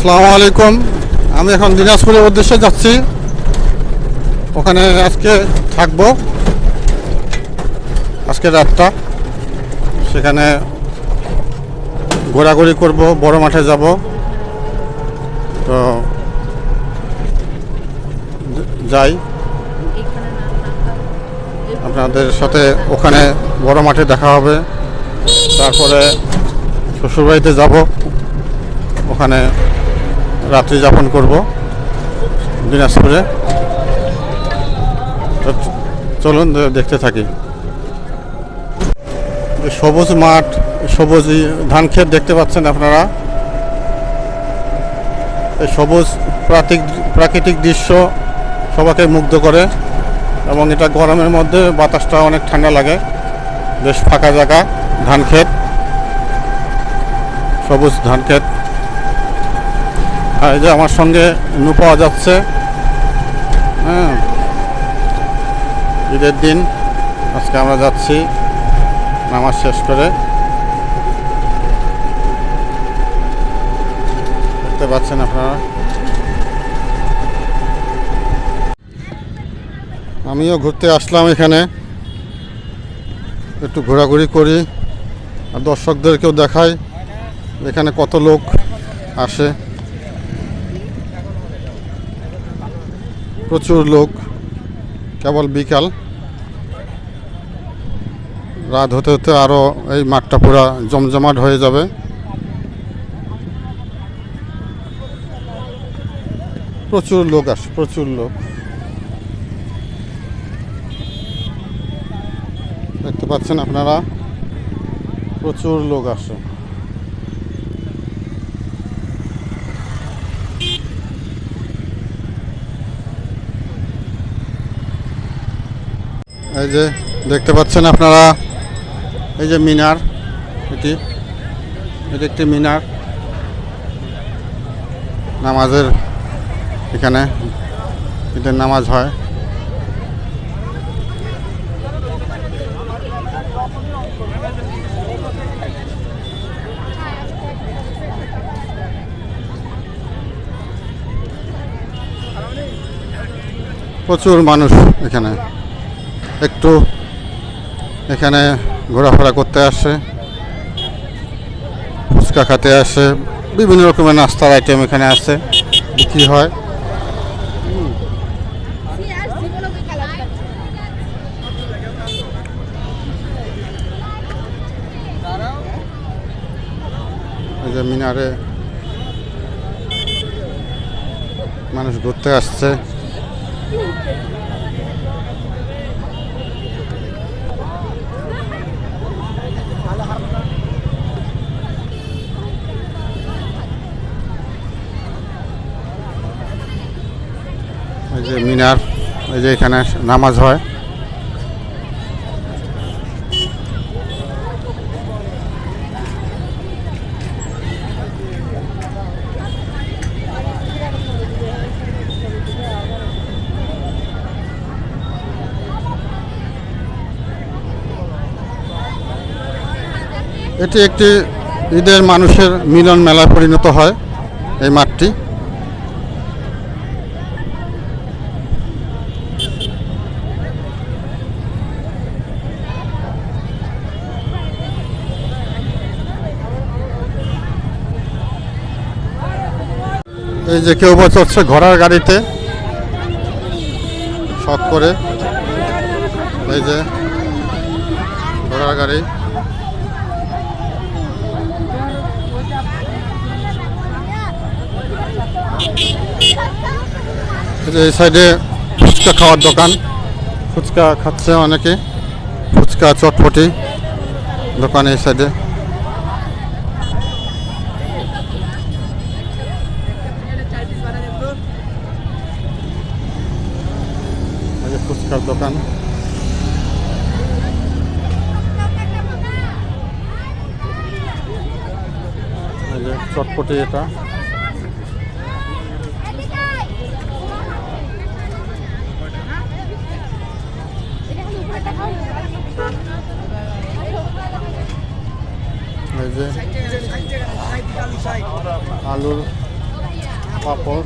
আসসালামু আলাইকুম। আমি এখন দিনাজপুরের উদ্দেশ্যে যাচ্ছি। ওখানে আজকে থাকবো, আজকে রাতটা সেখানে ঘোরাঘুরি করব, বড় মাঠে যাব। তো যাই, আপনাদের সাথে ওখানে বড় মাঠে দেখা হবে। তারপরে শ্বশুরবাড়িতে যাব, ওখানে রাত্রি যাপন করব দিনাজপুরে। চলুন দেখতে থাকি। সবুজ মাঠ, সবুজ ধান ক্ষেত দেখতে পাচ্ছেন আপনারা। এই সবুজ প্রাকৃতিক দৃশ্য সবাইকে মুগ্ধ করে, এবং এটা গরমের মধ্যে বাতাসটা অনেক ঠান্ডা লাগে। বেশ ফাঁকা জায়গা, ধান ক্ষেত, সবুজ ধান ক্ষেত। আর এই যে আমার সঙ্গে নু পাওয়া যাচ্ছে। হ্যাঁ, ঈদের দিন আজকে আমরা যাচ্ছি নামাজ শেষ করে। দেখতে পাচ্ছেন আপনারা। আমিও ঘুরতে আসলাম এখানে, একটু ঘোরাঘুরি করি আর দর্শকদেরকেও দেখাই এখানে কত লোক আসে। প্রচুর লোক, কেবল বিকাল, রাত হতে হতে আরও এই মাঠটা পুরা জমজমাট হয়ে যাবে। প্রচুর লোক আসে, প্রচুর লোক। দেখতে পাচ্ছেন আপনারা, প্রচুর লোক আসে। এই যে দেখতে পাচ্ছেন আপনারা, এই যে মিনার, এটি একটি মিনার। নামাজের এখানে ঈদের নামাজ হয়। প্রচুর মানুষ এখানে, একটু এখানে ঘোরাফেরা করতে আসে, ফুচকা খেতে আসে, বিভিন্ন রকমের নাস্তার আইটেম এখানে আছে, বিক্রি হয়। এই যে মিনারে মানুষ ঘুরতে আসছে। এই যে মিনার, এই যে এখানে নামাজ হয়। এটি একটি ঈদের মানুষের মিলন মেলায় পরিণত হয় এই মাঠটি। এই যে কেউ বা চড়ছে ঘোড়ার গাড়িতে শখ করে, এই যে ঘোড়ার গাড়ি। এই সাইডে ফুচকা খাওয়ার দোকান, ফুচকা খাচ্ছে অনেকে, ফুচকা চটপটি দোকান এই সাইডে। ফুচকার দোকান। এই যে চটপটি, এটা এই যে আলুর পাপড়।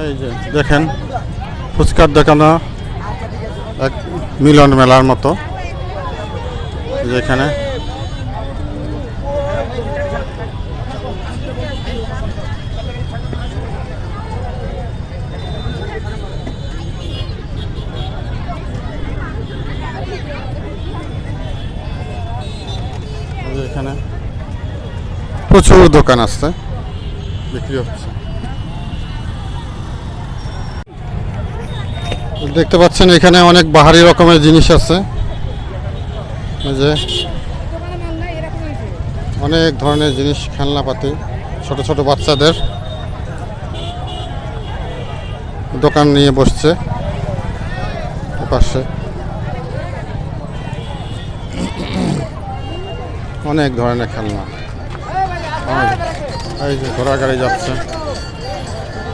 এই যে দেখেন ফুচকার দোকানে এক মিলন মেলার মতো, যেখানে এখানে প্রচুর দোকান আছে, বিক্রি হচ্ছে। দেখতে পাচ্ছেন এখানে অনেক বাহারি রকমের জিনিস আছে, যে অনেক ধরনের জিনিস, খেলনাপাতি, ছোট ছোট বাচ্চাদের দোকান নিয়ে বসছে পাশে। অনেক ধরনের খেলনা। এই যে ঘোড়া গাড়ি যাচ্ছে,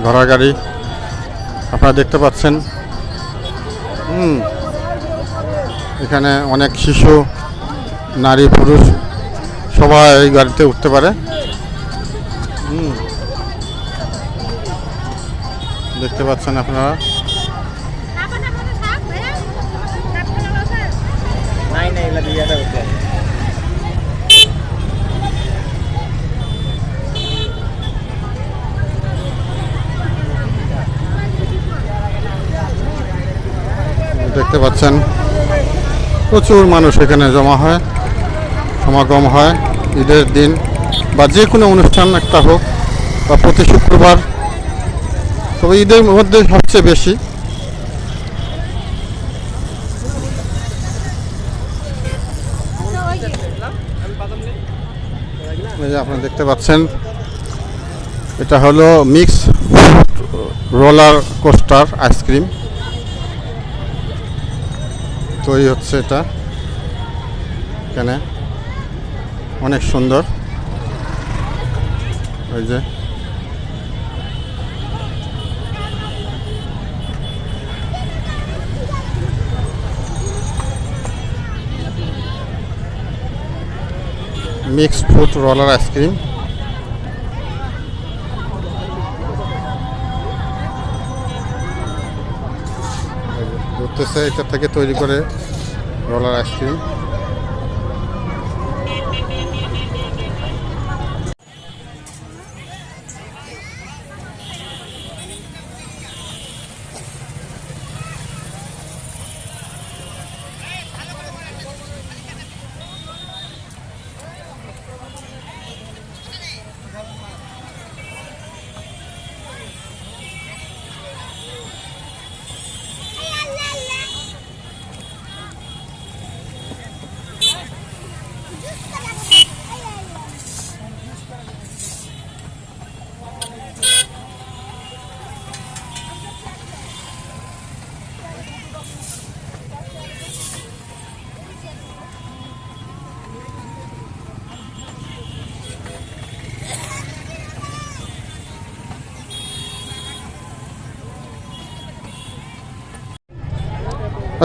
ঘোড়া গাড়ি আপনারা দেখতে পাচ্ছেন। এখানে অনেক শিশু, নারী, পুরুষ সবাই এই গাড়িতে উঠতে পারে। দেখতে পাচ্ছেন আপনারা। দেখতে পাচ্ছেন প্রচুর মানুষ এখানে জমা হয়, সমাগম হয় ঈদের দিন বা যে কোনো অনুষ্ঠান একটা হোক, বা প্রতি শুক্রবার, তবে ঈদের মধ্যে সবচেয়ে বেশি। এই যে আপনারা দেখতে পাচ্ছেন, এটা হলো মিক্স রোলার কোস্টার আইসক্রিম তৈরি হচ্ছে। এটা এখানে অনেক সুন্দর। ওই যে মিক্স ফ্রুট রোলার আইসক্রিম। ঘুরতেছে, এটা থেকে তৈরি করে রোলার আইসক্রিম।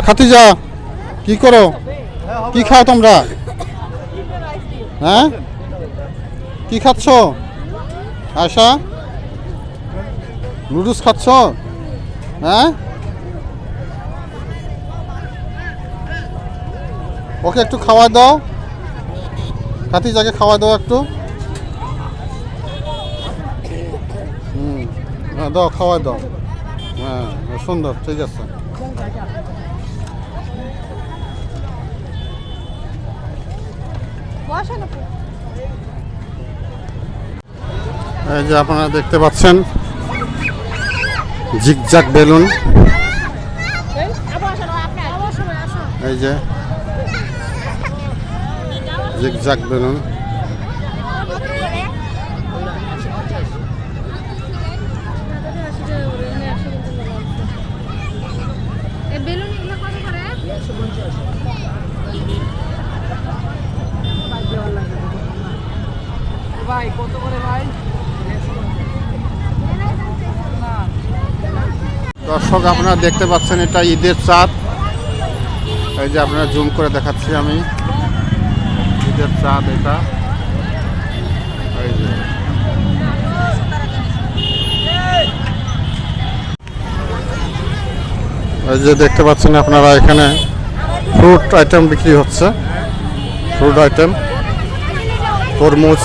খাতিজা, কি করো, কি খাও তোমরা? হ্যাঁ, কি খাচ্ছ? আয়শা, নুডলস খাচ্ছ? হ্যাঁ, ওকে একটু খাওয়া দাও, খাতিজাকে খাওয়া দাও একটু। হ্যাঁ দাও, খাওয়া দাও। হ্যাঁ সুন্দর, ঠিক আছে। এই যে আপনারা দেখতে পাচ্ছেন জিগজ্যাগ বেলুন। এই যে জিগজ্যাগ বেলুন। ভাই কত করে ভাই? দর্শক আপনারা দেখতে পাচ্ছেন, এটা ঈদের চাঁদ। এই যে আপনারা জুম করে দেখাচ্ছি আমি ঈদের চাঁদ এটা। এই যে এই যে দেখতে পাচ্ছেন আপনারা এখানে ফ্রুট আইটেম বিক্রি হচ্ছে, ফ্রুট আইটেম তরমুজ,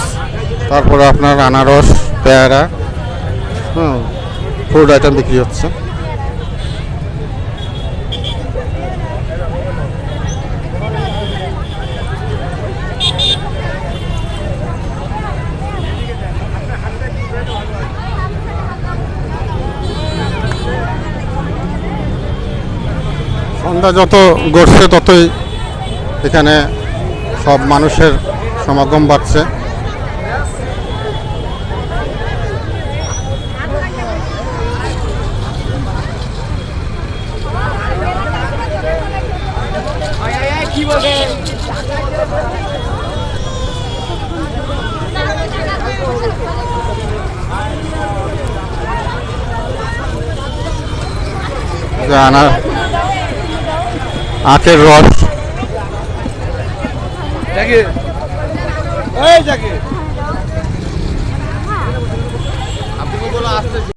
তারপরে আপনার আনারস, পেয়ারা, ফ্রুট আইটেম বিক্রি হচ্ছে। সন্ধ্যা যত গড়ছে ততই এখানে সব মানুষের সমাগম বাড়ছে। কি বলে আখের রস, দেখে এই দেখে আপনি বলো আসতে